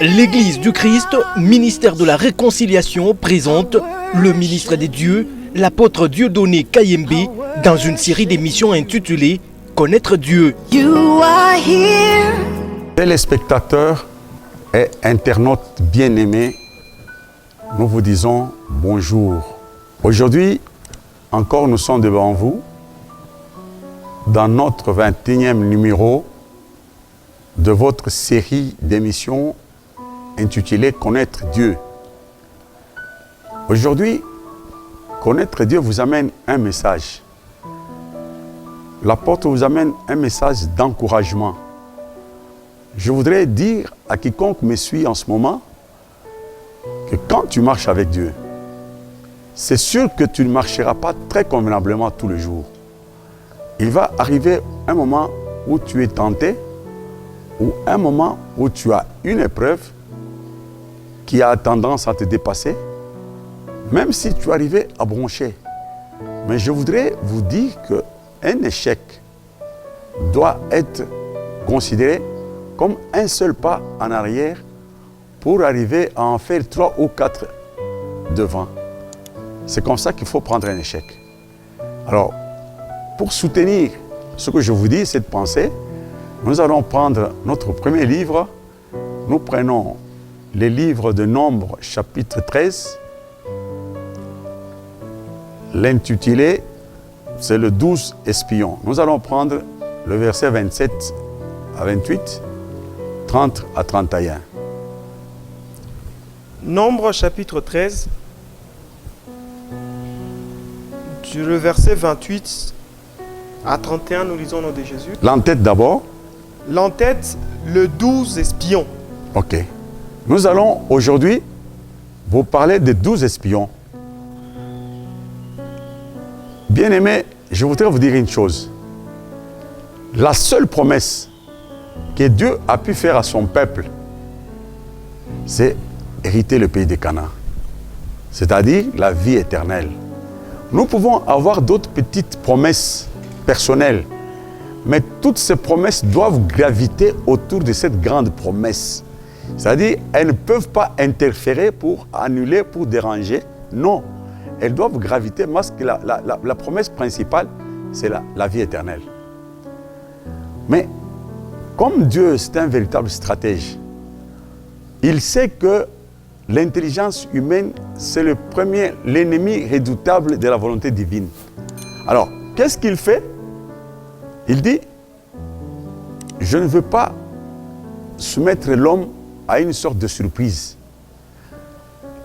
L'Église du Christ, ministère de la Réconciliation, présente le ministre des dieux, l'apôtre Dieudonné Kayembe, dans une série d'émissions intitulée « Connaître Dieu ». Téléspectateurs et internautes bien-aimés, nous vous disons bonjour. Aujourd'hui, encore nous sommes devant vous dans notre 21e numéro de votre série d'émissions intitulée « Connaître Dieu ». Aujourd'hui, Connaître Dieu vous amène un message. L'apôtre vous amène un message d'encouragement. Je voudrais dire à quiconque me suit en ce moment que quand tu marches avec Dieu, c'est sûr que tu ne marcheras pas très convenablement tous les jours. Il va arriver un moment où tu es tenté, ou un moment où tu as une épreuve qui a tendance à te dépasser, même si tu arrives à broncher. Mais je voudrais vous dire qu'un échec doit être considéré comme un seul pas en arrière pour arriver à en faire 3 ou 4 devant. C'est comme ça qu'il faut prendre un échec. Alors, pour soutenir ce que je vous dis, cette pensée, nous allons prendre notre premier livre. Nous prenons les livres de Nombre, chapitre 13. L'intitulé, c'est le 12 espions. Nous allons prendre le verset 27 à 28, 30 à 31. Nombre chapitre 13, le verset 28 à 31, nous lisons au nom de Jésus. L'entête d'abord. L'entête, le 12 espions. Ok. Nous allons aujourd'hui vous parler des 12 espions. Bien-aimés, je voudrais vous dire une chose. La seule promesse que Dieu a pu faire à son peuple, c'est hériter le pays de Canaan, c'est-à-dire la vie éternelle. Nous pouvons avoir d'autres petites promesses personnelles, mais toutes ces promesses doivent graviter autour de cette grande promesse. C'est-à-dire, elles ne peuvent pas interférer pour annuler, pour déranger. Non, elles doivent graviter parce que la promesse principale, c'est la vie éternelle. Mais comme Dieu, c'est un véritable stratège, il sait que l'intelligence humaine, c'est l'ennemi redoutable de la volonté divine. Alors, qu'est-ce qu'il fait? Il dit, je ne veux pas soumettre l'homme à une sorte de surprise.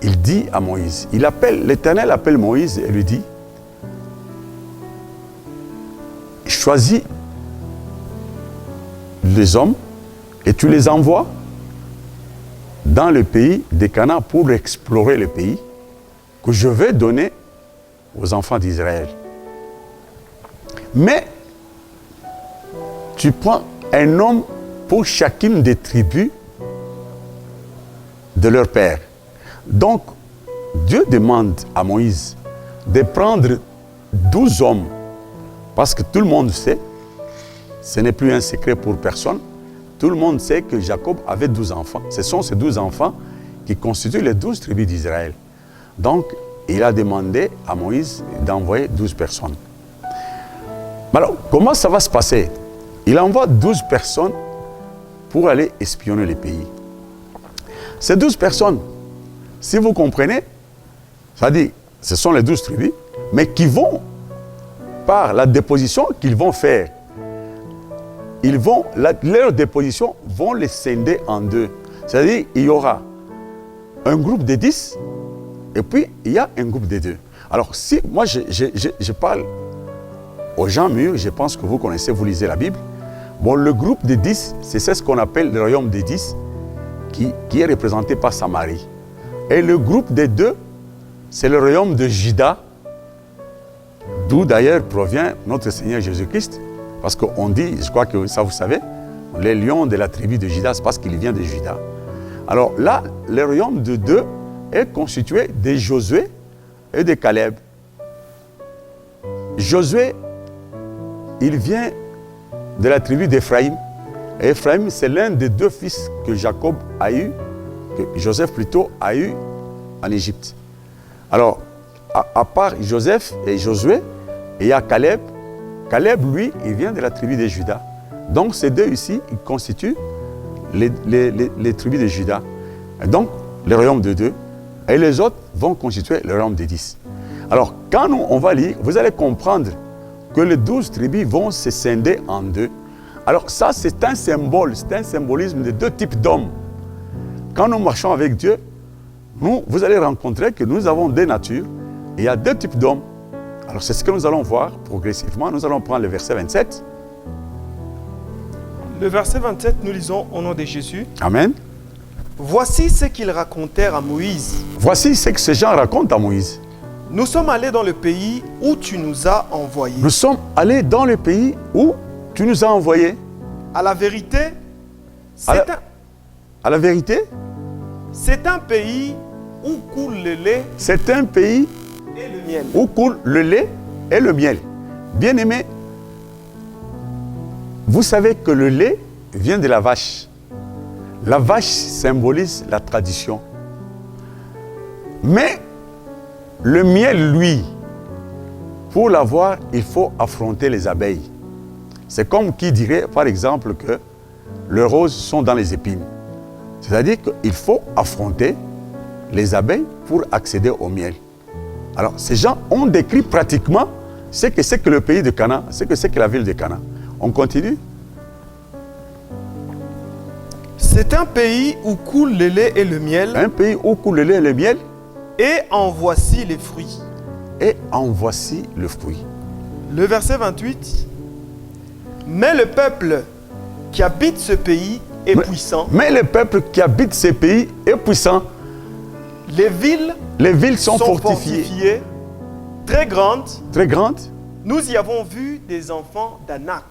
Il dit à Moïse, l'Éternel appelle Moïse et lui dit, choisis les hommes et tu les envoies dans le pays de Canaan pour explorer le pays que je vais donner aux enfants d'Israël. Mais tu prends un homme pour chacune des tribus de leur père. Donc, Dieu demande à Moïse de prendre 12 hommes, parce que tout le monde sait, ce n'est plus un secret pour personne, tout le monde sait que Jacob avait 12 enfants. Ce sont ces 12 enfants qui constituent les 12 tribus d'Israël. Donc, il a demandé à Moïse d'envoyer 12 personnes. Alors, comment ça va se passer? Il envoie 12 personnes pour aller espionner les pays. Ces 12 personnes, si vous comprenez, c'est-à-dire, ce sont les 12 tribus, mais qui vont, par la déposition qu'ils vont faire, leur déposition vont les scinder en deux. C'est-à-dire, il y aura un groupe de 10, et puis il y a un groupe de 2. Alors, si moi je parle aux gens mûrs, je pense que vous connaissez, vous lisez la Bible. Bon, le groupe de 10, c'est ce qu'on appelle le royaume des 10, qui est représenté par Samarie. Et le groupe des 2, c'est le royaume de Juda, d'où d'ailleurs provient notre Seigneur Jésus-Christ. Parce qu'on dit, je crois que ça vous savez, les lions de la tribu de Juda, c'est parce qu'il vient de Juda. Alors là, le royaume de 2 est constitué de Josué et de Caleb. Josué, il vient de la tribu d'Éphraïm. Éphraïm, c'est l'un des 2 fils que Jacob a eu que Joseph plutôt a eu en Égypte. Alors, à part Joseph et Josué, il y a Caleb. Caleb, lui, il vient de la tribu de Juda. Donc, ces deux ici, ils constituent les tribus de Juda. Et donc, le royaume de 2. Et les autres vont constituer le royaume de 10. Alors, quand on va lire, vous allez comprendre que les 12 tribus vont se scinder en 2. Alors, ça, c'est un symbole, c'est un symbolisme de 2 types d'hommes. Quand nous marchons avec Dieu, vous allez rencontrer que nous avons 2 natures. Et il y a 2 types d'hommes. Alors, c'est ce que nous allons voir progressivement. Nous allons prendre le verset 27. Le verset 27, nous lisons au nom de Jésus. Amen. Voici ce qu'ils racontèrent à Moïse. Voici ce que ces gens racontent à Moïse. Nous sommes allés dans le pays où tu nous as envoyés. Nous sommes allés dans le pays où tu nous as envoyés. À la vérité, à la vérité, c'est un pays où coule le lait c'est un pays et le miel. où coule le lait et le miel. Bien-aimés, vous savez que le lait vient de la vache. La vache symbolise la tradition. Mais le miel, lui, pour l'avoir, il faut affronter les abeilles. C'est comme qui dirait, par exemple, que les roses sont dans les épines. C'est-à-dire qu'il faut affronter les abeilles pour accéder au miel. Alors, ces gens ont décrit pratiquement ce que c'est que le pays de Canaan, ce que c'est que la ville de Canaan. On continue? C'est un pays où coule le lait et le miel. Un pays où coule le lait et le miel. Et en voici les fruits. Et en voici le fruit. Le verset 28. Mais le peuple qui habite ce pays est puissant. Mais le peuple qui habite ce pays est puissant. Les villes sont fortifiées. Très grandes. Très grandes. Nous y avons vu des enfants d'Anak.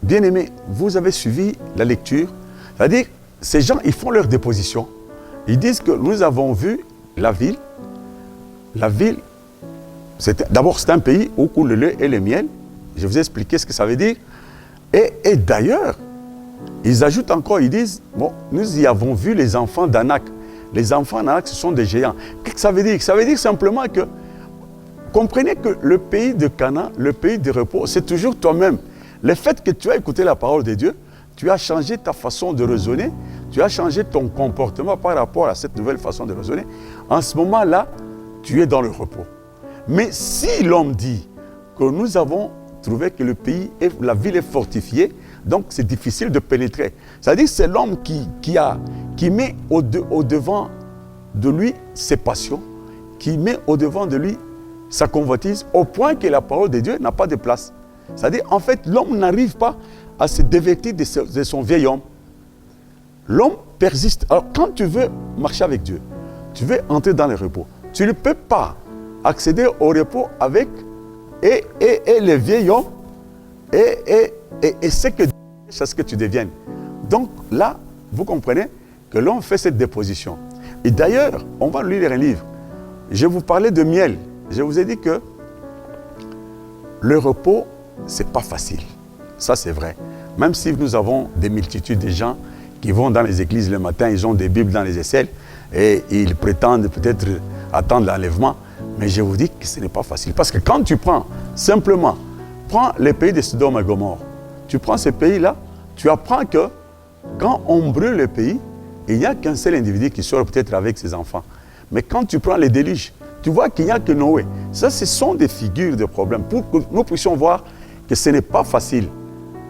Bien-aimés, vous avez suivi la lecture. C'est-à-dire, ces gens, ils font leur déposition. Ils disent que nous avons vu la ville. La ville, d'abord, c'est un pays où coule le lait et le miel. Je vous ai expliqué ce que ça veut dire. Et d'ailleurs, ils ajoutent encore, ils disent, bon, nous y avons vu les enfants d'Anak. Les enfants d'Anak, ce sont des géants. Qu'est-ce que ça veut dire? Ça veut dire simplement que, comprenez que le pays de Canaan, le pays de repos, c'est toujours toi-même. Le fait que tu as écouté la parole de Dieu, tu as changé ta façon de raisonner, tu as changé ton comportement par rapport à cette nouvelle façon de raisonner. En ce moment-là, tu es dans le repos. Mais si l'homme dit que nous avons trouvé que le pays, la ville est fortifiée, donc c'est difficile de pénétrer. C'est-à-dire que c'est l'homme qui met au devant de lui ses passions, qui met au devant de lui sa convoitise, au point que la parole de Dieu n'a pas de place. C'est-à-dire, en fait, l'homme n'arrive pas à se dévêtir de son vieil homme. L'homme persiste. Alors, quand tu veux marcher avec Dieu, tu veux entrer dans le repos, tu ne peux pas accéder au repos avec et le vieil homme et ce que Dieu cherche à ce que tu deviennes. Donc là, vous comprenez que l'homme fait cette déposition. Et d'ailleurs, on va lire un livre. Je vous parlais de miel. Je vous ai dit que le repos, ce n'est pas facile. Ça, c'est vrai. Même si nous avons des multitudes de gens qui vont dans les églises le matin, ils ont des Bibles dans les aisselles et ils prétendent peut-être attendre l'enlèvement. Mais je vous dis que ce n'est pas facile. Parce que quand tu prends les pays de Sodome et Gomorrhe, tu prends ces pays-là, tu apprends que quand on brûle le pays, il n'y a qu'un seul individu qui sort peut-être avec ses enfants. Mais quand tu prends les déluges, tu vois qu'il n'y a que Noé. Ça, ce sont des figures de problèmes pour que nous puissions voir que ce n'est pas facile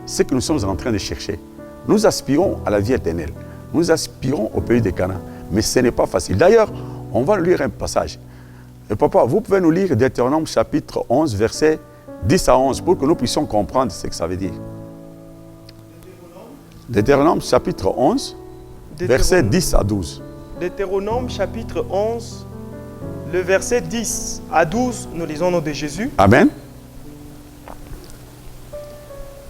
ce que nous sommes en train de chercher. Nous aspirons à la vie éternelle. Nous aspirons au pays de Canaan. Mais ce n'est pas facile. D'ailleurs, on va lire un passage. Et papa, vous pouvez nous lire Deutéronome chapitre 11, versets 10 à 11, pour que nous puissions comprendre ce que ça veut dire. Deutéronome chapitre 11, versets 10 à 12. Deutéronome chapitre 11, le verset 10 à 12, nous lisons au nom de Jésus. Amen.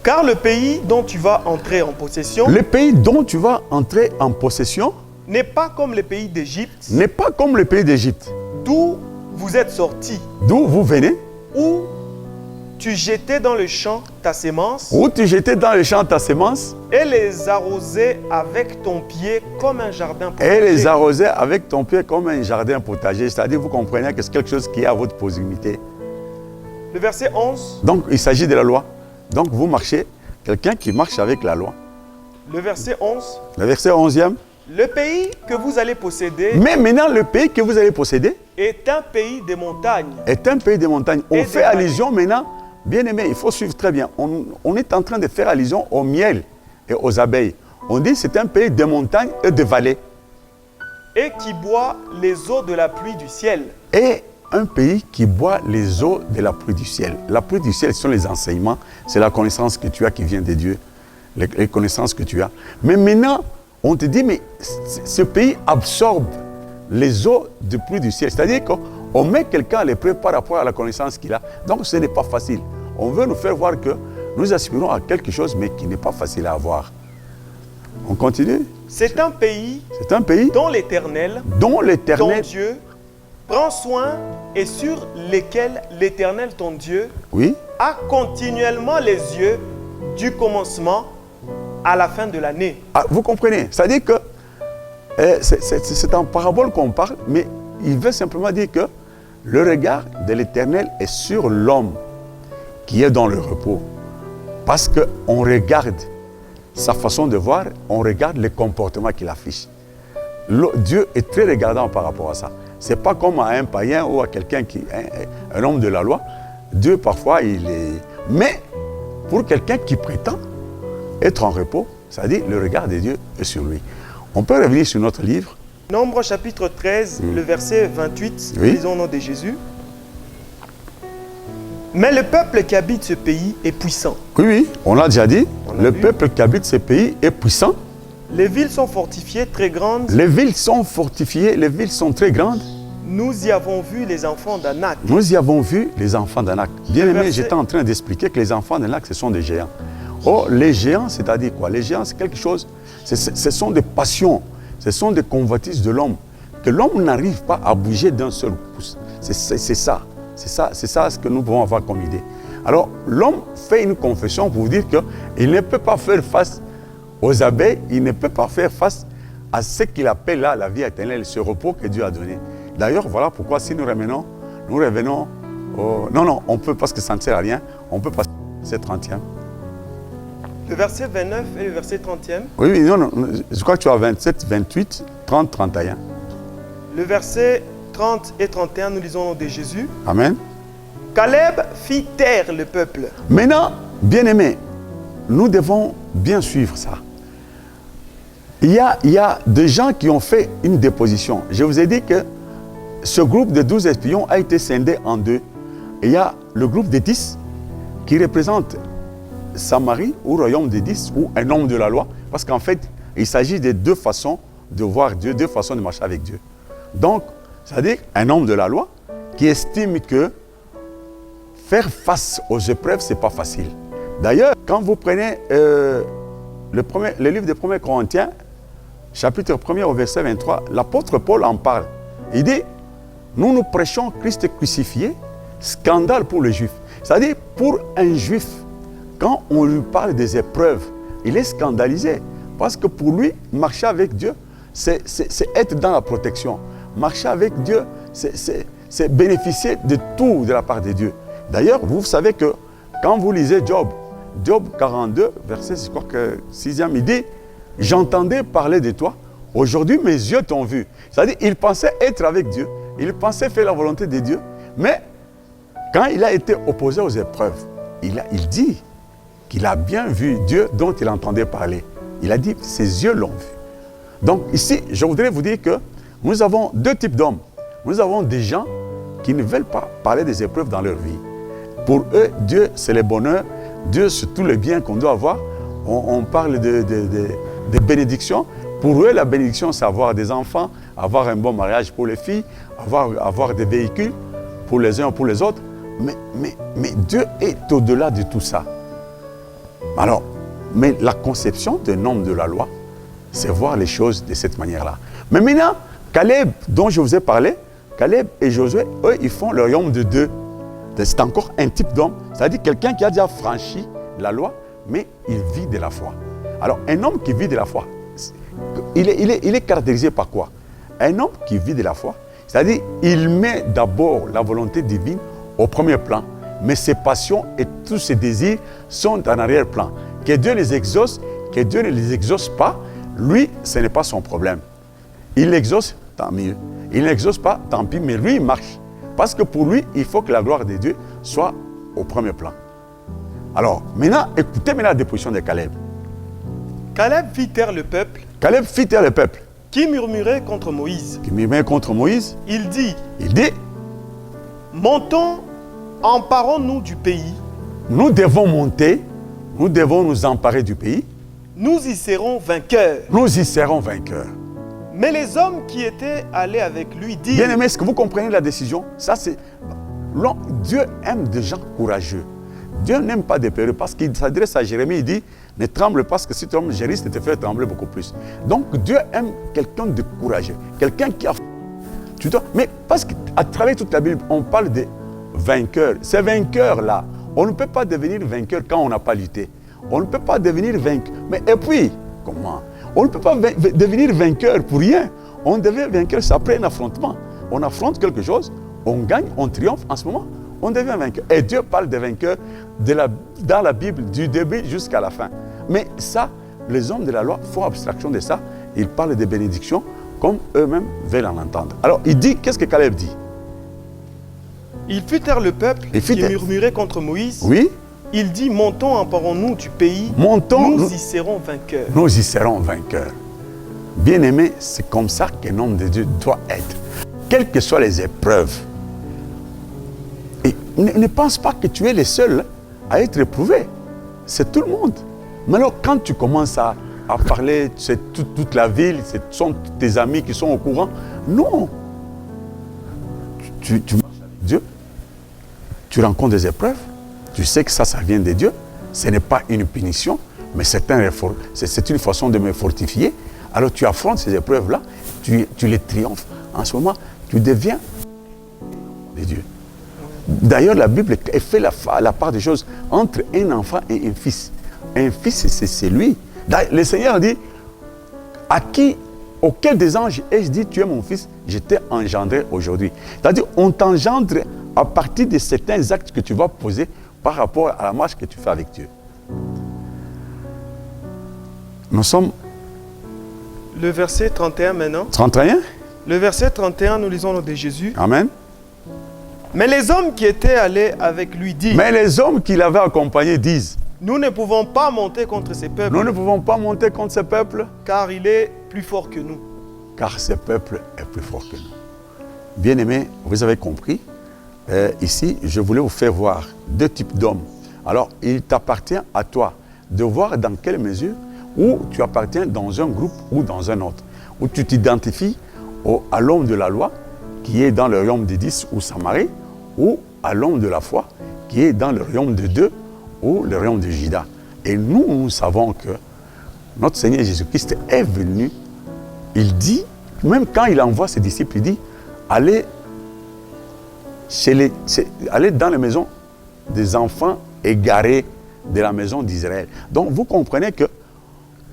Car le pays dont tu vas entrer en possession, le pays dont tu vas entrer en possession n'est pas comme le pays d'Égypte, n'est pas comme le pays d'Égypte, d'où vous êtes sortis, d'où vous venez, où tu jetais dans le champ ta sémence où tu jetais dans le champ ta sémence et les arrosais avec ton pied comme un jardin potager. et les arrosais avec ton pied comme un jardin potager. C'est-à-dire, vous comprenez que c'est quelque chose qui est à votre proximité. Le verset 11. Donc, il s'agit de la loi. Donc, vous marchez, quelqu'un qui marche avec la loi. Le verset 11. Le verset 11e. Le pays que vous allez posséder Mais maintenant, le pays que vous allez posséder est un pays de montagnes. est un pays de montagnes. On Et fait de allusion maintenant, bien aimé, il faut suivre très bien. On est en train de faire allusion au miel et aux abeilles. On dit que c'est un pays de montagnes et de vallées. Et qui boit les eaux de la pluie du ciel. Et un pays qui boit les eaux de la pluie du ciel. La pluie du ciel, ce sont les enseignements, c'est la connaissance que tu as qui vient de Dieu, les connaissances que tu as. Mais maintenant, on te dit, mais ce pays absorbe les eaux de pluie du ciel. C'est-à-dire qu'on met quelqu'un à l'épreuve par rapport à la connaissance qu'il a. Donc ce n'est pas facile. On veut nous faire voir que nous aspirons à quelque chose, mais qui n'est pas facile à avoir. On continue. C'est un pays C'est un pays dont l'Éternel, dont ton l'Éternel, Dieu, prend soin et sur lesquels l'Éternel, ton Dieu, oui, a continuellement les yeux du commencement à la fin de l'année. ah, vous comprenez. C'est-à-dire que c'est en parabole qu'on parle, mais il veut simplement dire que le regard de l'Éternel est sur l'homme qui est dans le repos. Parce qu'on regarde sa façon de voir, on regarde les comportements qu'il affiche. Dieu est très regardant par rapport à ça. Ce n'est pas comme à un païen ou à quelqu'un qui est un homme de la loi. Dieu, parfois, il est... Mais pour quelqu'un qui prétend être en repos, c'est-à-dire le regard de Dieu est sur lui. On peut revenir sur notre livre. Nombre chapitre 13, le verset 28, Oui. lisons au nom de Jésus. Mais le peuple qui habite ce pays est puissant. Oui, oui, on l'a déjà dit. On l'a Le vu. peuple qui habite ce pays est puissant. Les villes sont fortifiées, très grandes. Les villes sont fortifiées, les villes sont très grandes. Nous y avons vu les enfants d'Anak. Nous y avons vu les enfants d'Anak. Bien aimé, verset- j'étais en train d'expliquer que les enfants d'Anak, ce sont des géants. Oh, les géants, c'est-à-dire quoi? Les géants, c'est quelque chose, ce sont des passions, ce sont des convoitises de l'homme, que l'homme n'arrive pas à bouger d'un seul pouce. C'est ça ce que nous pouvons avoir comme idée. Alors, l'homme fait une confession pour dire qu'il ne peut pas faire face aux abeilles, il ne peut pas faire face à ce qu'il appelle là la vie éternelle, ce repos que Dieu a donné. D'ailleurs, voilà pourquoi si nous revenons au... Non, on peut, parce que ça ne sert à rien, on peut passer au verset 30e. Le verset 29 et le verset 30e. Oui, non, je crois que tu as 27, 28, 30, 31. Le verset 30 et 31, nous lisons au nom de Jésus. Amen. Caleb fit taire le peuple. Maintenant, bien aimé, nous devons bien suivre ça. Il y a des gens qui ont fait une déposition. Je vous ai dit que ce groupe de 12 espions a été scindé en deux. Et il y a le groupe des 10 qui représente Samarie ou royaume des 10 ou un homme de la loi. Parce qu'en fait, il s'agit de deux façons de voir Dieu, deux façons de marcher avec Dieu. Donc, c'est-à-dire un homme de la loi qui estime que faire face aux épreuves, ce n'est pas facile. D'ailleurs, quand vous prenez le livre de 1 Corinthiens, chapitre 1 au verset 23, l'apôtre Paul en parle. Il dit, nous nous prêchons Christ crucifié, scandale pour les Juifs. C'est-à-dire, pour un Juif, quand on lui parle des épreuves, il est scandalisé. Parce que pour lui, marcher avec Dieu, c'est être dans la protection. Marcher avec Dieu, c'est bénéficier de tout de la part de Dieu. D'ailleurs, vous savez que quand vous lisez Job 42, verset, je crois que 6e, il dit, j'entendais parler de toi, aujourd'hui mes yeux t'ont vu. C'est-à-dire, il pensait être avec Dieu, il pensait faire la volonté de Dieu, mais quand il a été opposé aux épreuves, il dit qu'il a bien vu Dieu dont il entendait parler. Il a dit, ses yeux l'ont vu. Donc ici, je voudrais vous dire que nous avons deux types d'hommes. Nous avons des gens qui ne veulent pas parler des épreuves dans leur vie. Pour eux, Dieu, c'est le bonheur. Dieu, c'est tout le bien qu'on doit avoir. On parle de bénédiction. Pour eux, la bénédiction, c'est avoir des enfants, avoir un bon mariage pour les filles, avoir des véhicules pour les uns et pour les autres. Mais Dieu est au-delà de tout ça. Alors, mais la conception d'un homme de la loi, c'est voir les choses de cette manière-là. Mais maintenant, Caleb, dont je vous ai parlé, Caleb et Josué, eux, ils font le royaume de deux. C'est encore un type d'homme, c'est-à-dire quelqu'un qui a déjà franchi la loi, mais il vit de la foi. Alors, un homme qui vit de la foi, il est caractérisé par quoi? Un homme qui vit de la foi, c'est-à-dire il met d'abord la volonté divine au premier plan, mais ses passions et tous ses désirs sont en arrière-plan. Que Dieu les exauce, que Dieu ne les exauce pas, lui, ce n'est pas son problème. Il l'exauce, tant mieux. Il n'exauce pas, tant pis, mais lui, il marche. Parce que pour lui, il faut que la gloire de Dieu soit au premier plan. Alors, maintenant, écoutez la déposition de Caleb. Caleb fit taire le peuple Caleb fit taire le peuple. qui murmurait contre Moïse. Qui murmurait contre Moïse. Il dit, montons, emparons-nous du pays. Nous devons monter, nous devons nous emparer du pays. Nous y serons vainqueurs. Nous y serons vainqueurs. Mais les hommes qui étaient allés avec lui dirent... Bien-aimés, est-ce que vous comprenez la décision? Ça, c'est... Dieu aime des gens courageux. Dieu n'aime pas des périreux parce qu'il s'adresse à Jérémie, il dit, ne tremble pas parce que si tu trembles, je risque de te faire trembler beaucoup plus. Donc Dieu aime quelqu'un de courageux, quelqu'un qui a... Mais parce qu'à travers toute la Bible, on parle de vainqueurs. Ces vainqueurs-là, on ne peut pas devenir vainqueur quand on n'a pas lutté. On ne peut pas devenir vainqueur. Mais et puis, comment? On ne peut pas devenir vainqueur pour rien. On devient vainqueur, c'est après un affrontement. On affronte quelque chose, on gagne, on triomphe. En ce moment, on devient vainqueur. Et Dieu parle des vainqueurs dans la Bible, du début jusqu'à la fin. Mais ça, les hommes de la loi font abstraction de ça. Ils parlent des bénédictions comme eux-mêmes veulent en entendre. Alors, il dit, qu'est-ce que Caleb dit? Il fit taire le peuple qui murmurait contre Moïse. Oui. Il dit, montons, emparons-nous du pays. Montons, nous y serons vainqueurs. Nous y serons vainqueurs. Bien-aimé, c'est comme ça qu'un homme de Dieu doit être. Quelles que soient les épreuves. Et ne pense pas que tu es le seul à être éprouvé. C'est tout le monde. Mais alors, quand tu commences à parler, c'est toute la ville, ce sont tes amis qui sont au courant. Non. Tu marches avec Dieu. Tu rencontres des épreuves. Tu sais que ça vient de Dieu. Ce n'est pas une punition, mais c'est une façon de me fortifier. Alors tu affrontes ces épreuves-là, tu les triomphes. En ce moment, tu deviens de Dieu. D'ailleurs, la Bible fait la part des choses entre un enfant et un fils. Un fils, c'est lui. Le Seigneur dit, auquel des anges ai-je dit, tu es mon fils, je t'ai engendré aujourd'hui. C'est-à-dire, on t'engendre à partir de certains actes que tu vas poser par rapport à la marche que tu fais avec Dieu. Nous sommes... Le verset 31 maintenant. 31. Le verset 31, nous lisons le nom de Jésus. Amen. Mais les hommes qui étaient allés avec lui disent... Mais les hommes qui l'avaient accompagné disent... Nous ne pouvons pas monter contre ces peuples. Nous ne pouvons pas monter contre ces peuples. Car il est plus fort que nous. Car ce peuple est plus fort que nous. Bien-aimés, vous avez compris. Ici, je voulais vous faire voir deux types d'hommes. Alors, il t'appartient à toi de voir dans quelle mesure où tu appartiens dans un groupe ou dans un autre. Où tu t'identifies à l'homme de la loi qui est dans le royaume de 10 ou Samarie, ou à l'homme de la foi qui est dans le royaume de 2 ou le royaume de Juda. Et nous savons que notre Seigneur Jésus-Christ est venu. Il dit, même quand il envoie ses disciples, il dit, allez dans les maisons des enfants égarés de la maison d'Israël. Donc vous comprenez que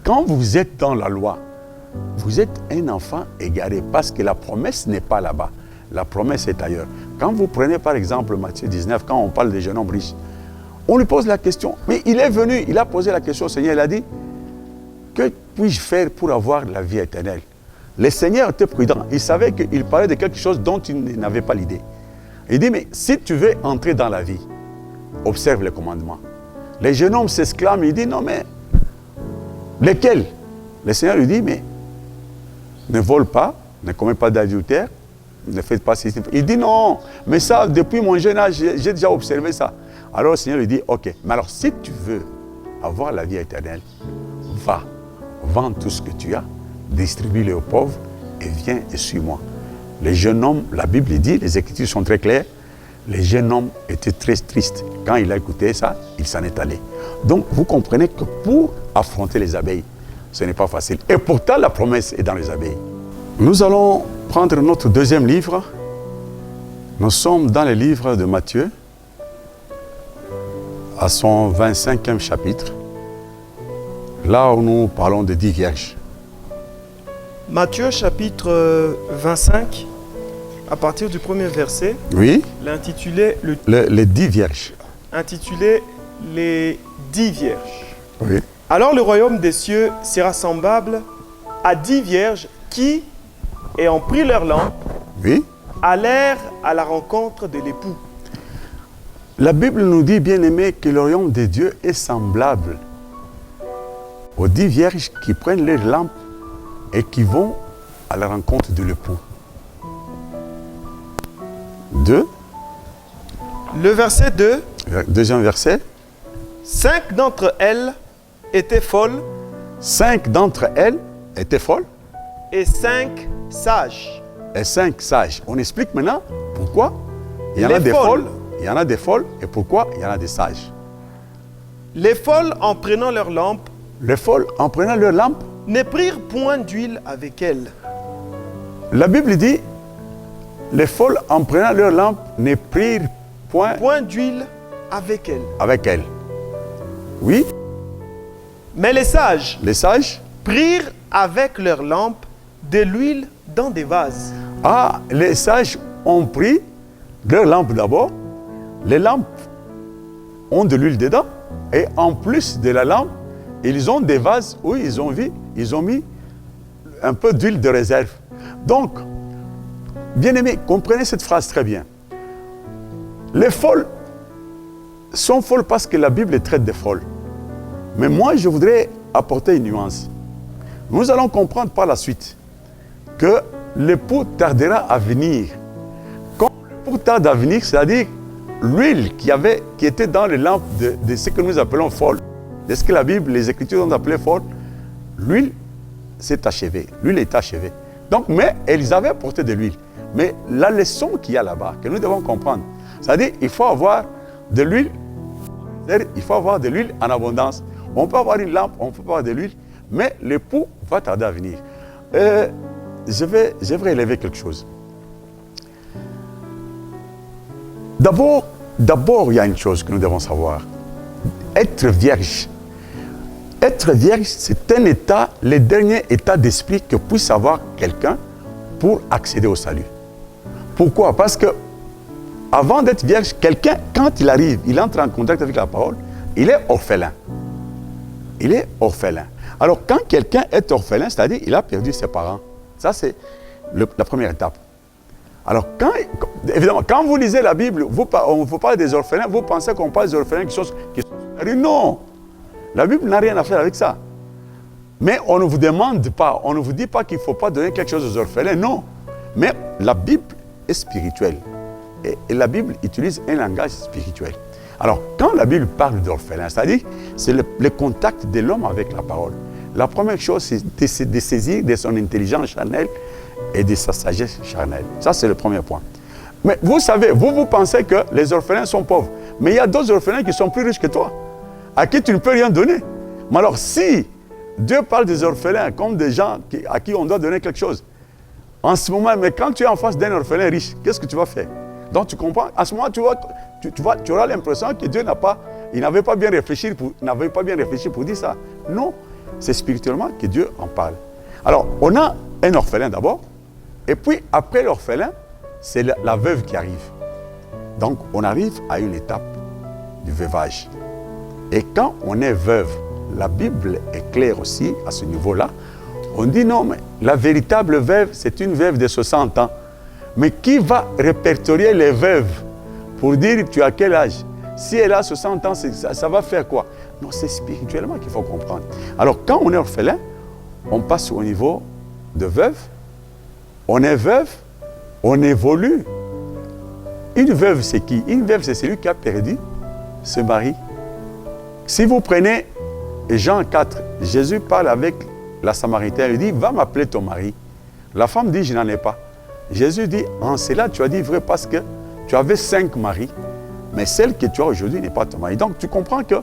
quand vous êtes dans la loi, vous êtes un enfant égaré parce que la promesse n'est pas là-bas. La promesse est ailleurs. Quand vous prenez par exemple Matthieu 19, quand on parle des jeunes hommes riches, on lui pose la question, mais il est venu, il a posé la question au Seigneur, il a dit, que puis-je faire pour avoir la vie éternelle? Le Seigneur était prudent, il savait qu'il parlait de quelque chose dont il n'avait pas l'idée. Il dit, mais si tu veux entrer dans la vie, observe les commandements. Les jeunes hommes s'exclament, il dit, non mais, lesquels? Le Seigneur lui dit, mais ne vole pas, ne commets pas d'adultère, ne faites pas ceci. Il dit, non, mais ça, depuis mon jeune âge, j'ai déjà observé ça. Alors le Seigneur lui dit, ok, mais alors si tu veux avoir la vie éternelle, va, vends tout ce que tu as, distribue-le aux pauvres et viens et suis-moi. Les jeunes hommes, la Bible dit, les Écritures sont très claires, les jeunes hommes étaient très tristes. Quand il a écouté ça, il s'en est allé. Donc vous comprenez que pour affronter les abeilles, ce n'est pas facile. Et pourtant la promesse est dans les abeilles. Nous allons prendre notre deuxième livre. Nous sommes dans le livre de Matthieu. à son 25e chapitre, là où nous parlons de 10 vierges. Matthieu chapitre 25, à partir du premier verset, Oui, l'intitulé les 10 vierges. intitulé Les 10 vierges. Oui. Alors le royaume des cieux sera semblable à 10 vierges qui, ayant pris leur lampe, Oui. allèrent à la rencontre de l'époux. La Bible nous dit, bien aimé, que le royaume de Dieu est semblable aux 10 vierges qui prennent leurs lampes et qui vont à la rencontre de l'époux. 2, Le verset 2, deuxième verset. 5 d'entre elles étaient folles 5 d'entre elles étaient folles et 5 sages. et 5 sages. On explique maintenant pourquoi il y en a Les des folles. folles, il y en a des folles et pourquoi il y en a des sages. Les folles, en prenant leur lampe, Les folles, en prenant leur lampe, ne prirent point d'huile avec elles. la Bible dit, les folles, en prenant leur lampe, ne prirent point Point d'huile avec elles. avec elles. Oui, Mais les sages les sages. prirent avec leur lampe de l'huile dans des vases. Ah, les sages ont pris leur lampe d'abord. Les lampes ont de l'huile dedans. Et en plus de la lampe, ils ont des vases où ils ont mis un peu d'huile de réserve. Donc, bien aimés, comprenez cette phrase très bien. Les folles sont folles parce que la Bible traite des folles. Mais moi, je voudrais apporter une nuance. Nous allons comprendre par la suite que l'époux tardera à venir. Quand l'époux tarde à venir, c'est-à-dire l'huile qui était dans les lampes de ce que nous appelons folle, de ce que la Bible, les Écritures ont appelé folle, l'huile s'est achevée. L'huile est achevée. Donc, mais elles avaient apporté de l'huile. Mais la leçon qu'il y a là-bas, que nous devons comprendre, c'est-à-dire qu'il faut avoir de l'huile, il faut avoir de l'huile en abondance. On peut avoir une lampe, on peut avoir de l'huile, mais l'époux va tarder à venir. Je vais élever quelque chose. D'abord, il y a une chose que nous devons savoir. Être vierge. Être vierge, c'est un état, le dernier état d'esprit que puisse avoir quelqu'un pour accéder au salut. Pourquoi? Parce que avant d'être vierge, quelqu'un, quand il arrive, il entre en contact avec la parole, il est orphelin. Il est orphelin. Alors, quand quelqu'un est orphelin, c'est-à-dire qu'il a perdu ses parents, ça c'est la première étape. Alors, évidemment, quand vous lisez la Bible, on vous parle des orphelins, vous pensez qu'on parle des orphelins qui sont non! La Bible n'a rien à faire avec ça. Mais on ne vous demande pas, on ne vous dit pas qu'il ne faut pas donner quelque chose aux orphelins, non. Mais la Bible est spirituelle. Et la Bible utilise un langage spirituel. Alors, quand la Bible parle d'orphelin, c'est-à-dire, c'est le contact de l'homme avec la parole. La première chose, c'est de saisir de son intelligence charnelle et de sa sagesse charnelle. Ça, c'est le premier point. Mais vous savez, vous pensez que les orphelins sont pauvres. Mais il y a d'autres orphelins qui sont plus riches que toi, à qui tu ne peux rien donner. Mais alors, si Dieu parle des orphelins comme des gens à qui on doit donner quelque chose, en ce moment, mais quand tu es en face d'un orphelin riche, qu'est-ce que tu vas faire? Donc, tu comprends? À ce moment, tu auras l'impression que Dieu n'avait pas bien réfléchi pour dire ça. Non, c'est spirituellement que Dieu en parle. Alors, on a un orphelin d'abord, et puis après l'orphelin, c'est la veuve qui arrive. Donc, on arrive à une étape du veuvage. Et quand on est veuve, la Bible est claire aussi à ce niveau-là. On dit non, mais la véritable veuve, c'est une veuve de 60 ans. Mais qui va répertorier les veuves pour dire tu as quel âge? Si elle a 60 ans, ça va faire quoi? Non, c'est spirituellement qu'il faut comprendre. Alors, quand on est orphelin, on passe au niveau de veuve. On est veuve, on évolue. Une veuve, c'est qui? Une veuve, c'est celui qui a perdu ce mari. Si vous prenez Jean 4, Jésus parle avec la Samaritaine, il dit, va m'appeler ton mari. La femme dit, je n'en ai pas. Jésus dit, en cela tu as dit vrai parce que tu avais 5 maris, mais celle que tu as aujourd'hui n'est pas ton mari. Donc tu comprends que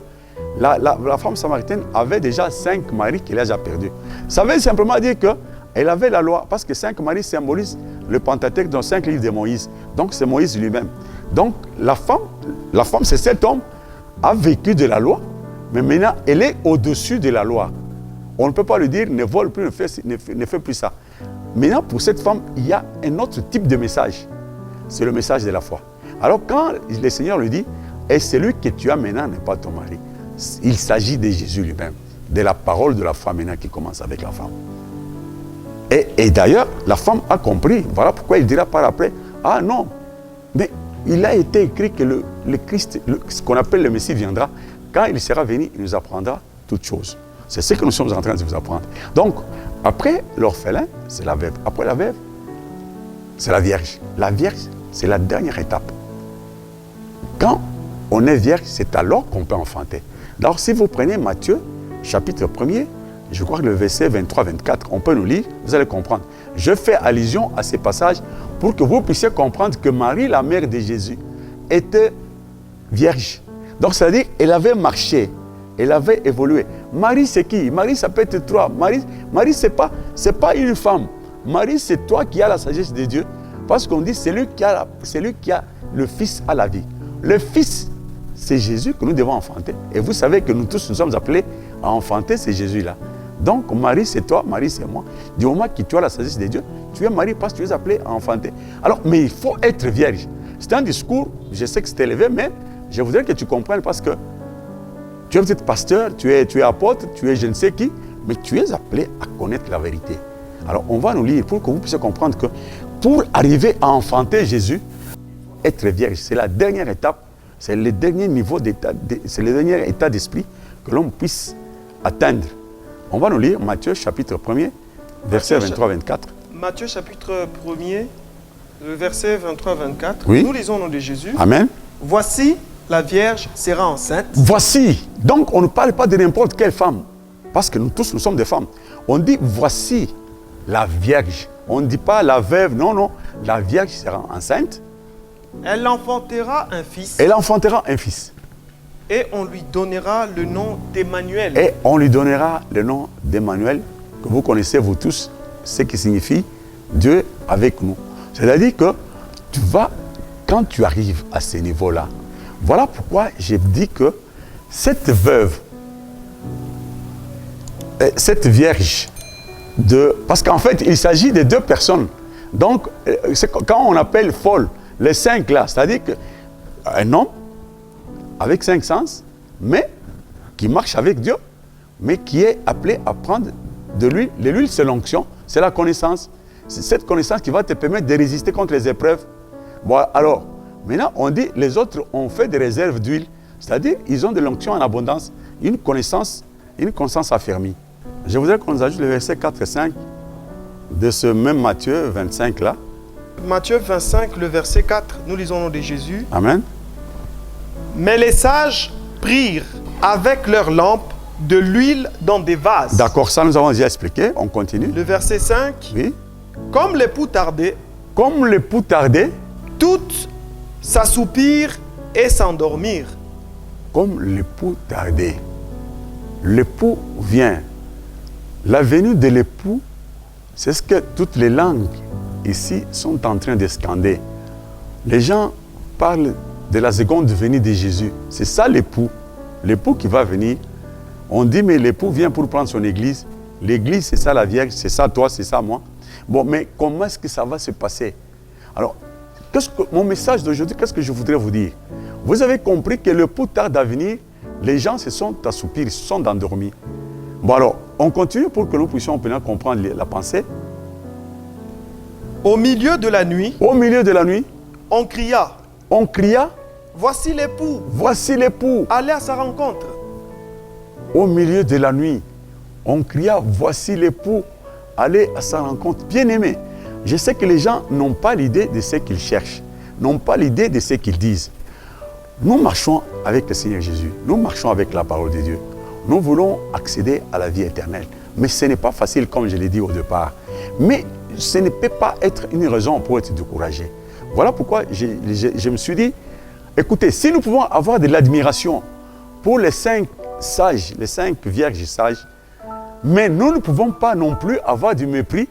la femme samaritaine avait déjà 5 maris qu'elle a déjà perdus. Ça veut simplement dire qu'elle avait la loi, parce que 5 maris symbolisent le Pentateuque dans 5 livres de Moïse. Donc c'est Moïse lui-même. Donc la femme c'est cet homme a vécu de la loi, mais maintenant, elle est au-dessus de la loi. On ne peut pas lui dire, ne vole plus, ne fait plus ça. Maintenant, pour cette femme, il y a un autre type de message. C'est le message de la foi. Alors, quand le Seigneur lui dit, et celui que tu as maintenant n'est pas ton mari, il s'agit de Jésus lui-même, de la parole de la foi maintenant qui commence avec la femme. Et d'ailleurs, la femme a compris. Voilà pourquoi il dira par après, ah non, mais il a été écrit que le Christ, ce qu'on appelle le Messie viendra. Quand il sera venu, il nous apprendra toutes choses. C'est ce que nous sommes en train de vous apprendre. Donc, après l'orphelin, c'est la veuve. Après la veuve, c'est la vierge. La vierge, c'est la dernière étape. Quand on est vierge, c'est alors qu'on peut enfanter. Alors, si vous prenez Matthieu, chapitre 1er, je crois que le verset 23-24, on peut nous lire, vous allez comprendre. Je fais allusion à ces passages pour que vous puissiez comprendre que Marie, la mère de Jésus, était vierge. Donc, c'est-à-dire qu'elle avait marché, elle avait évolué. Marie, c'est qui? Marie, ça peut être toi. Marie, c'est pas une femme. Marie, c'est toi qui as la sagesse de Dieu. Parce qu'on dit, c'est lui qui a le Fils à la vie. Le Fils, c'est Jésus que nous devons enfanter. Et vous savez que nous tous, nous sommes appelés à enfanter ce Jésus-là. Donc, Marie, c'est toi, Marie, c'est moi. Du moment que tu as la sagesse de Dieu, tu es Marie parce que tu es appelé à enfanter. Alors, mais il faut être vierge. C'est un discours, je sais que c'est élevé, mais je voudrais que tu comprennes parce que tu es peut-être pasteur, tu es apôtre, tu es je ne sais qui, mais tu es appelé à connaître la vérité. Alors, on va nous lire pour que vous puissiez comprendre que pour arriver à enfanter Jésus, être vierge, c'est la dernière étape, c'est le dernier niveau d'état, c'est le dernier état d'esprit que l'homme puisse atteindre. On va nous lire Matthieu chapitre 1er, verset 23-24. Matthieu chapitre 1er, verset 23-24. Oui. Nous lisons au nom de Jésus. Amen. Voici, la Vierge sera enceinte. Voici. Donc, on ne parle pas de n'importe quelle femme. Parce que nous tous, nous sommes des femmes. On dit, voici la Vierge. On ne dit pas la veuve. Non, non. La Vierge sera enceinte. Elle enfantera un fils. Elle enfantera un fils. Et on lui donnera le nom d'Emmanuel. Et on lui donnera le nom d'Emmanuel, que vous connaissez vous tous, ce qui signifie Dieu avec nous. C'est-à-dire que tu vas, quand tu arrives à ce niveau-là, voilà pourquoi j'ai dit que cette veuve, cette vierge, parce qu'en fait, il s'agit de deux personnes. Donc, quand on appelle folle, les cinq là, c'est-à-dire qu'un homme avec 5 sens, mais qui marche avec Dieu, mais qui est appelé à prendre de l'huile. L'huile, c'est l'onction, c'est la connaissance. C'est cette connaissance qui va te permettre de résister contre les épreuves. Bon, alors, maintenant, on dit, les autres ont fait des réserves d'huile, c'est-à-dire, ils ont de l'onction en abondance, une connaissance affermie. Je voudrais qu'on nous ajoute le verset 4 et 5 de ce même Matthieu 25 là. Matthieu 25, le verset 4, nous lisons au nom de Jésus. Amen. Mais les sages prirent avec leurs lampes de l'huile dans des vases. D'accord, ça nous avons déjà expliqué, on continue. Le verset 5. Oui. Comme l'époux tardait, toutes s'assoupirent et s'endormirent. Comme l'époux tardait. L'époux vient. La venue de l'époux, c'est ce que toutes les langues ici sont en train de scander. Les gens parlent de la seconde venue de Jésus. C'est ça l'époux. L'époux qui va venir. On dit, mais l'époux vient pour prendre son église. L'église, c'est ça la Vierge, c'est ça toi, c'est ça moi. Bon, mais comment est-ce que ça va se passer? Alors, mon message d'aujourd'hui, qu'est-ce que je voudrais vous dire? Vous avez compris que l'époux tarde à venir, les gens se sont assoupis, ils se sont endormis. Bon alors, on continue pour que nous puissions maintenant comprendre la pensée. Au milieu de la nuit, on cria, voici l'époux, allez à sa rencontre. Au milieu de la nuit, on cria, voici l'époux, allez à sa rencontre. Bien-aimé, je sais que les gens n'ont pas l'idée de ce qu'ils cherchent, n'ont pas l'idée de ce qu'ils disent. Nous marchons avec le Seigneur Jésus, nous marchons avec la parole de Dieu. Nous voulons accéder à la vie éternelle. Mais ce n'est pas facile, comme je l'ai dit au départ. Mais ce ne peut pas être une raison pour être découragé. Voilà pourquoi je me suis dit, écoutez, si nous pouvons avoir de l'admiration pour les 5 sages, les 5 vierges sages, mais nous ne pouvons pas non plus avoir du mépris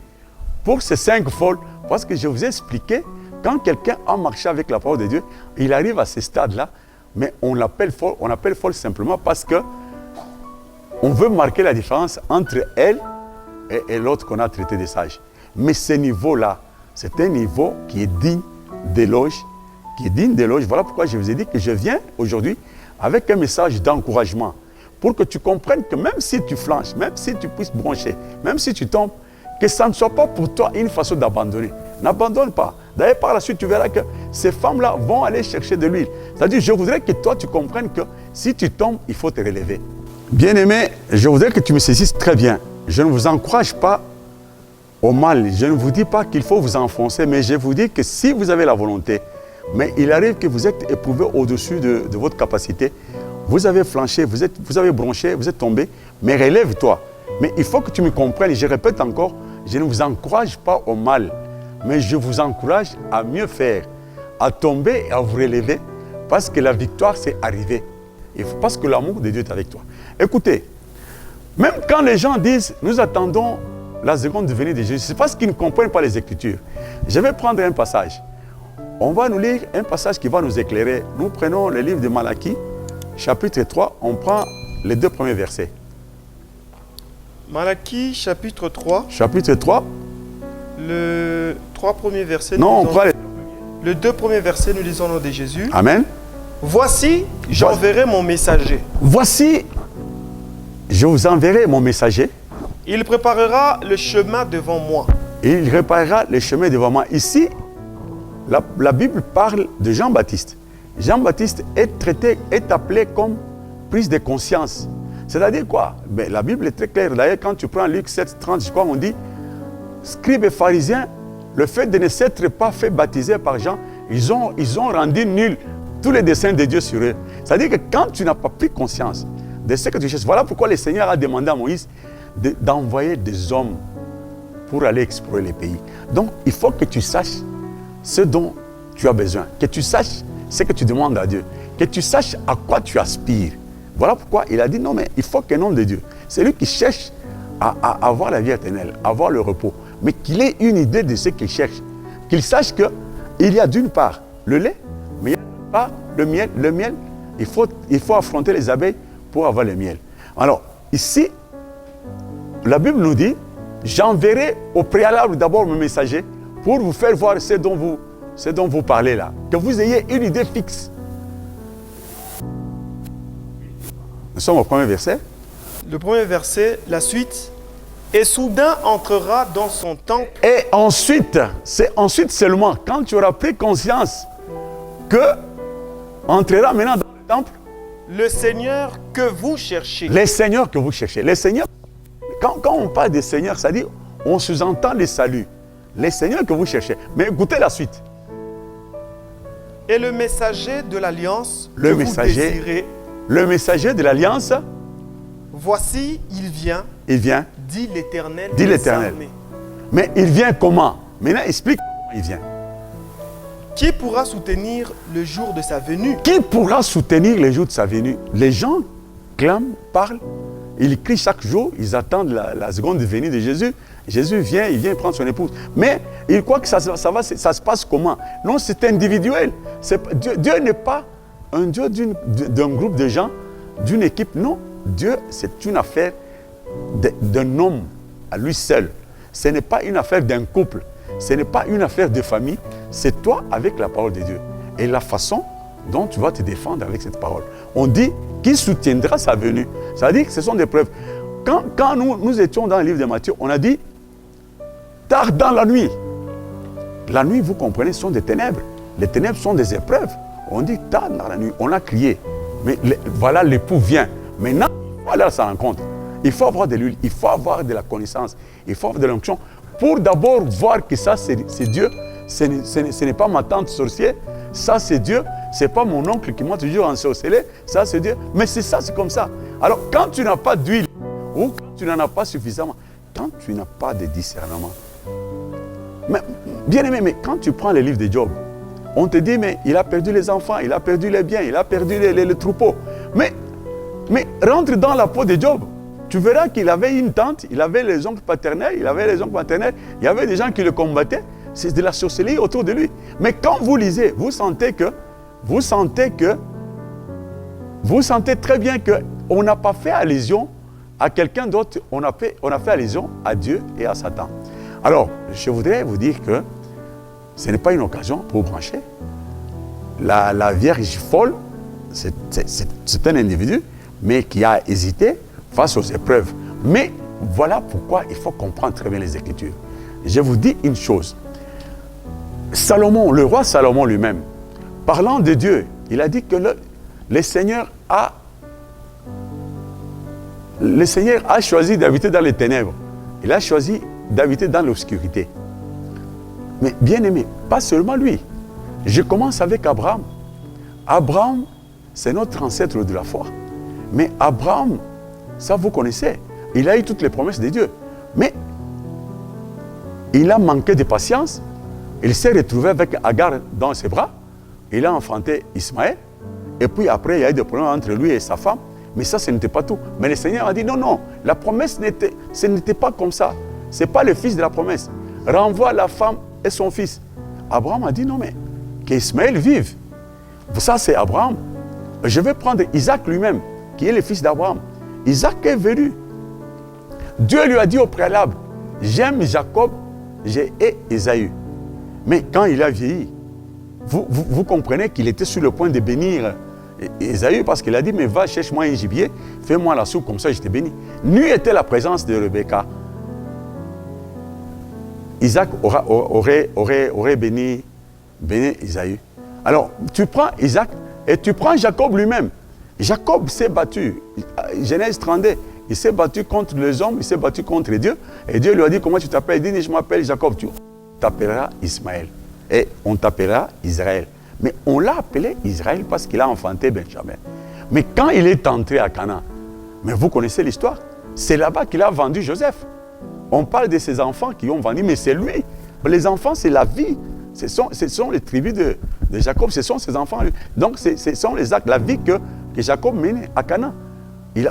pour ces 5 folles. Parce que je vous ai expliqué, quand quelqu'un a marché avec la parole de Dieu, il arrive à ce stade-là, Mais on l'appelle folle simplement parce que on veut marquer la différence entre elle et l'autre qu'on a traité de sage. Mais ce niveau-là, c'est un niveau qui est digne d'éloge, Voilà pourquoi je vous ai dit que je viens aujourd'hui avec un message d'encouragement pour que tu comprennes que même si tu flanches, même si tu puisses broncher, même si tu tombes, que ça ne soit pas pour toi une façon d'abandonner. N'abandonne pas. D'ailleurs, par la suite, tu verras que ces femmes-là vont aller chercher de l'huile. C'est-à-dire, je voudrais que toi, tu comprennes que si tu tombes, il faut te relever. Bien-aimé, je voudrais que tu me saisisses très bien. Je ne vous encourage pas au mal. Je ne vous dis pas qu'il faut vous enfoncer, mais je vous dis que si vous avez la volonté, mais il arrive que vous êtes éprouvé au-dessus de votre capacité, vous avez flanché, vous avez bronché, vous êtes tombé, mais relève-toi. Mais il faut que tu me comprennes, et je répète encore, je ne vous encourage pas au mal, mais je vous encourage à mieux faire, à tomber et à vous relever, parce que la victoire, c'est arrivé. Parce que l'amour de Dieu est avec toi. Écoutez, même quand les gens disent, nous attendons la seconde venue de Jésus, c'est parce qu'ils ne comprennent pas les Écritures. Je vais prendre un passage. On va nous lire un passage qui va nous éclairer. Nous prenons le livre de Malachie, chapitre 3, on prend les 2 premiers versets. Malachie, chapitre 3. Chapitre 3. Le 3 premiers versets. Non, on prend le 2 premiers versets, nous lisons au nom de Jésus. Amen. Voici, j'enverrai mon messager. Voici, je vous enverrai mon messager. Il préparera le chemin devant moi. Il réparera le chemin devant moi. Ici, la Bible parle de Jean-Baptiste. Jean-Baptiste est appelé comme prise de conscience. C'est-à-dire quoi? Ben, la Bible est très claire. D'ailleurs, quand tu prends Luc 7, 30, je crois, on dit, scribes et pharisiens, le fait de ne s'être pas fait baptiser par Jean, ils ont rendu nul tous les desseins de Dieu sur eux. C'est-à-dire que quand tu n'as pas pris conscience de ce que tu cherches, voilà pourquoi le Seigneur a demandé à Moïse d'envoyer des hommes pour aller explorer les pays. Donc, il faut que tu saches ce dont tu as besoin, que tu saches ce que tu demandes à Dieu, que tu saches à quoi tu aspires. Voilà pourquoi il a dit, non mais il faut qu'un homme de Dieu, c'est lui qui cherche à avoir la vie éternelle, à avoir le repos, mais qu'il ait une idée de ce qu'il cherche, qu'il sache qu'il y a d'une part le lait, mais il n'y a pas le miel. Le miel, il faut affronter les abeilles pour avoir le miel. Alors, ici, la Bible nous dit, j'enverrai au préalable d'abord mon messager pour vous faire voir ce dont vous parlez là, que vous ayez une idée fixe. Nous sommes au premier verset. Le premier verset, la suite. Et soudain entrera dans son temple. Et ensuite, c'est ensuite seulement, quand tu auras pris conscience que entrera maintenant dans le temple le Seigneur que vous cherchez. Les seigneurs que vous cherchez. Les seigneurs, quand on parle des seigneurs, ça dit, on sous-entend les saluts. Les seigneurs que vous cherchez. Mais écoutez la suite. Et le messager de l'alliance que vous désirez. Le messager de l'alliance. Voici, il vient. Il vient. Dit l'Éternel. Dit l'Éternel. Mais il vient comment? Maintenant, explique comment il vient. Qui pourra soutenir le jour de sa venue? Qui pourra soutenir le jour de sa venue? Les gens clament, parlent, ils crient chaque jour, ils attendent la seconde venue de Jésus. Jésus vient, il vient prendre son épouse. Mais il croit que ça se passe comment? Non, c'est individuel. Dieu n'est pas un Dieu d'un groupe de gens, d'une équipe. Non, Dieu, c'est une affaire d'un homme à lui seul. Ce n'est pas une affaire d'un couple. Ce n'est pas une affaire de famille. C'est toi avec la parole de Dieu. Et la façon dont tu vas te défendre avec cette parole. On dit qu'il soutiendra sa venue. Ça veut dire que ce sont des preuves. Quand nous étions dans le livre de Matthieu, on a dit tard dans la nuit. La nuit, vous comprenez, sont des ténèbres. Les ténèbres sont des épreuves. On dit tard dans la nuit. On a crié. Mais voilà, l'époux vient. Maintenant, il faut aller à sa rencontre. Il faut avoir de l'huile, il faut avoir de la connaissance, il faut avoir de l'onction pour d'abord voir que ça, c'est Dieu. Ce n'est pas ma tante sorcière. Ça, c'est Dieu. Ce n'est pas mon oncle qui m'a toujours ensorcelé. Ça, c'est Dieu. Mais c'est ça, c'est comme ça. Alors, quand tu n'as pas d'huile ou quand tu n'en as pas suffisamment, quand tu n'as pas de discernement, mais, bien aimé, mais quand tu prends les livres de Job, on te dit, mais il a perdu les enfants, il a perdu les biens, il a perdu les troupeaux. Mais rentre dans la peau de Job. Tu verras qu'il avait une tante, il avait les oncles paternels, il avait les oncles maternels, il y avait des gens qui le combattaient. C'est de la sorcellerie autour de lui. Mais quand vous lisez, vous sentez que vous sentez très bien qu'on n'a pas fait allusion à quelqu'un d'autre, on a fait allusion à Dieu et à Satan. Alors, je voudrais vous dire que ce n'est pas une occasion pour brancher. La Vierge folle, c'est un individu, mais qui a hésité face aux épreuves. Mais voilà pourquoi il faut comprendre très bien les Écritures. Je vous dis une chose. Salomon, le roi Salomon lui-même, parlant de Dieu, il a dit que le Seigneur a choisi d'habiter dans les ténèbres. Il a choisi d'habiter dans l'obscurité. Mais bien aimé, pas seulement lui. Je commence avec Abraham. Abraham, c'est notre ancêtre de la foi. Mais Abraham, ça vous connaissez, il a eu toutes les promesses de Dieu. Mais il a manqué de patience. Il s'est retrouvé avec Agar dans ses bras. Il a enfanté Ismaël. Et puis après, il y a eu des problèmes entre lui et sa femme. Mais ça, ce n'était pas tout. Mais le Seigneur a dit, non, non, la promesse, ce n'était pas comme ça. Ce n'est pas le fils de la promesse. Renvoie la femme et son fils. Abraham a dit, non, mais qu'Ismaël vive. Ça, c'est Abraham. Je vais prendre Isaac lui-même, qui est le fils d'Abraham. Isaac est venu. Dieu lui a dit au préalable, j'aime Jacob, j'ai Ésaü. Mais quand il a vieilli, vous comprenez qu'il était sur le point de bénir Ésaü parce qu'il a dit, mais va, cherche-moi un gibier, fais-moi la soupe, comme ça je te bénis. Nue était la présence de Rebecca. Isaac aurait béni Ésaü. Alors, tu prends Isaac et tu prends Jacob lui-même. Jacob s'est battu. Genèse 32, il s'est battu contre les hommes, il s'est battu contre Dieu. Et Dieu lui a dit, comment tu t'appelles? Il dit, je m'appelle Jacob. Tu t'appelleras Ismaël. Et on t'appellera Israël. Mais on l'a appelé Israël parce qu'il a enfanté Benjamin. Mais quand il est entré à Canaan, mais vous connaissez l'histoire, c'est là-bas qu'il a vendu Joseph. On parle de ses enfants qui ont vendu, mais c'est lui. Les enfants, c'est la vie. Ce sont les tribus de Jacob, ce sont ses enfants. Donc, ce sont les actes, la vie que Jacob menait à Canaan.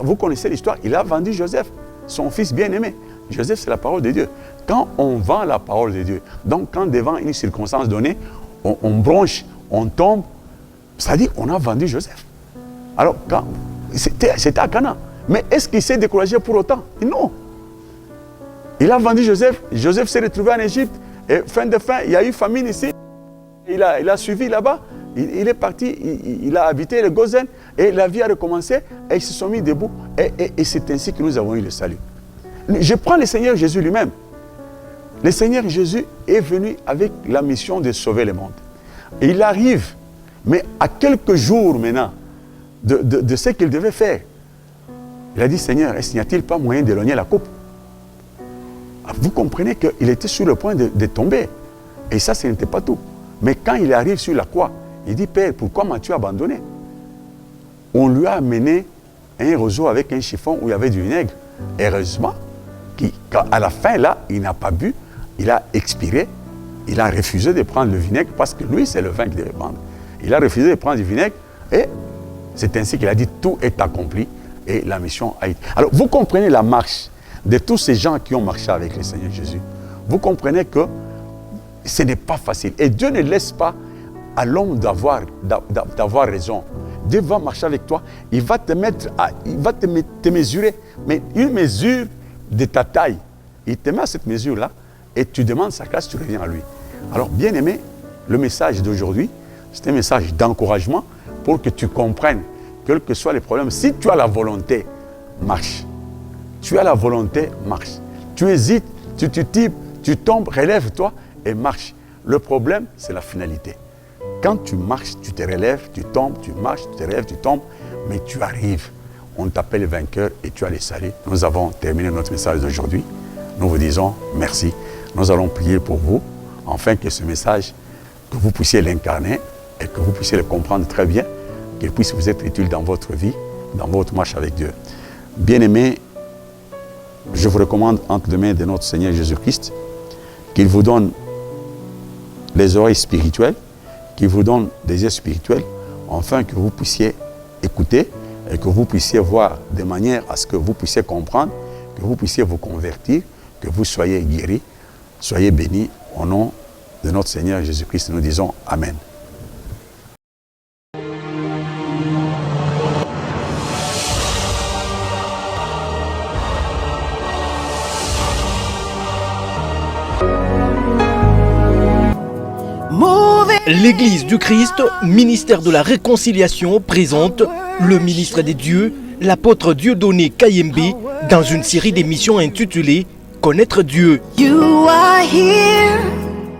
Vous connaissez l'histoire, il a vendu Joseph, son fils bien-aimé. Joseph, c'est la parole de Dieu. Quand on vend la parole de Dieu, donc quand devant une circonstance donnée, on bronche, on tombe, c'est-à-dire on a vendu Joseph. Alors, c'était à Canaan. Mais est-ce qu'il s'est découragé pour autant? Non. Il a vendu Joseph, Joseph s'est retrouvé en Égypte, et fin de fin, il y a eu famine ici. Il a suivi là-bas, il est parti, il a habité le Gozen, et la vie a recommencé, et ils se sont mis debout, et c'est ainsi que nous avons eu le salut. Je prends le Seigneur Jésus lui-même. Le Seigneur Jésus est venu avec la mission de sauver le monde. Et il arrive, mais à quelques jours maintenant, de ce qu'il devait faire. Il a dit, Seigneur, est-ce qu'il n'y a-t-il pas moyen d'éloigner la coupe? Vous comprenez qu'il était sur le point de tomber. Et ça, ce n'était pas tout. Mais quand il arrive sur la croix, il dit, Père, pourquoi m'as-tu abandonné? On lui a amené un roseau avec un chiffon où il y avait du vinaigre. Heureusement, à la fin, là, il n'a pas bu, il a expiré, il a refusé de prendre le vinaigre parce que lui, c'est le vin qu'il devait prendre. Il a refusé de prendre du vinaigre et c'est ainsi qu'il a dit, tout est accompli et la mission a été. Alors, vous comprenez la marche de tous ces gens qui ont marché avec le Seigneur Jésus. Vous comprenez que ce n'est pas facile. Et Dieu ne laisse pas à l'homme d'avoir raison. Dieu va marcher avec toi. Il va te mettre, te mesurer, mais une mesure de ta taille. Il te met à cette mesure-là et tu demandes sa grâce, tu reviens à lui. Alors, bien aimé, le message d'aujourd'hui, c'est un message d'encouragement pour que tu comprennes, quels que soient les problèmes, si tu as la volonté, marche. Tu as la volonté, marche. Tu hésites, tu types, tu tombes, relève-toi et marche. Le problème, c'est la finalité. Quand tu marches, tu te relèves, tu tombes, tu marches, tu te relèves, tu tombes, mais tu arrives. On t'appelle vainqueur et tu as le salut. Nous avons terminé notre message d'aujourd'hui. Nous vous disons merci. Nous allons prier pour vous, afin que ce message, que vous puissiez l'incarner et que vous puissiez le comprendre très bien, qu'il puisse vous être utile dans votre vie, dans votre marche avec Dieu. Bien-aimés, je vous recommande entre les mains de notre Seigneur Jésus-Christ qu'il vous donne les oreilles spirituelles, qu'il vous donne des yeux spirituels, afin que vous puissiez écouter et que vous puissiez voir de manière à ce que vous puissiez comprendre, que vous puissiez vous convertir, que vous soyez guéris, soyez bénis au nom de notre Seigneur Jésus-Christ. Nous disons Amen. L'Église du Christ, ministère de la réconciliation, présente le ministre des dieux, l'apôtre Dieudonné Kayembe, dans une série d'émissions intitulée Connaître Dieu. You are here.